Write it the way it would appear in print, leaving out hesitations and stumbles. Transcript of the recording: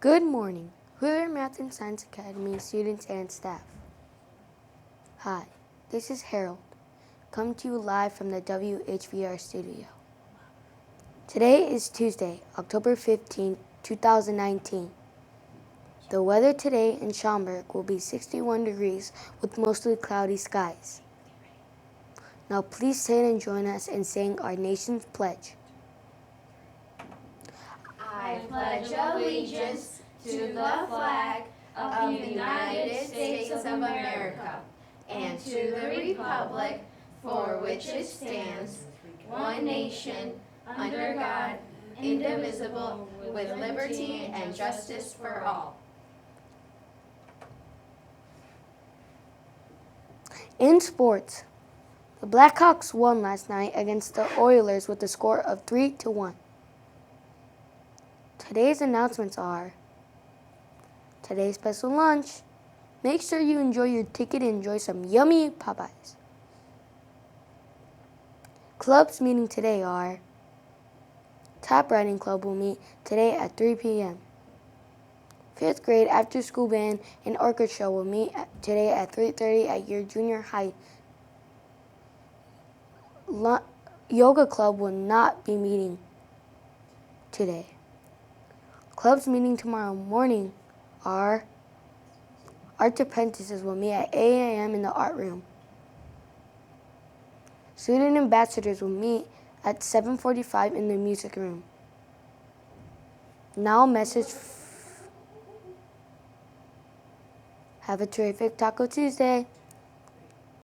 Good morning, Hoover Math and Science Academy students and staff. Hi, this is Harold, coming to you live from the WHVR studio. Today is Tuesday, October 15, 2019. The weather today in Schaumburg will be 61 degrees with mostly cloudy skies. Now please stand and join us in saying our nation's pledge. I pledge allegiance to the flag of the United States of America and to the republic for which it stands, one nation, under God, indivisible, with liberty and justice for all. In sports, the Blackhawks won last night against the Oilers with a score of 3-1. Today's announcements are: today's special lunch. Make sure you enjoy your ticket and enjoy some yummy Popeyes. Clubs meeting today are: Tap Riding Club will meet today at 3 p.m. 5th grade after school band and orchestra will meet today at 3:30 at your junior high. Yoga club will not be meeting today. Clubs meeting tomorrow morning are: Art apprentices will meet at 8 a.m. in the art room. Student ambassadors will meet at 7:45 in the music room. Now a message. Have a terrific Taco Tuesday.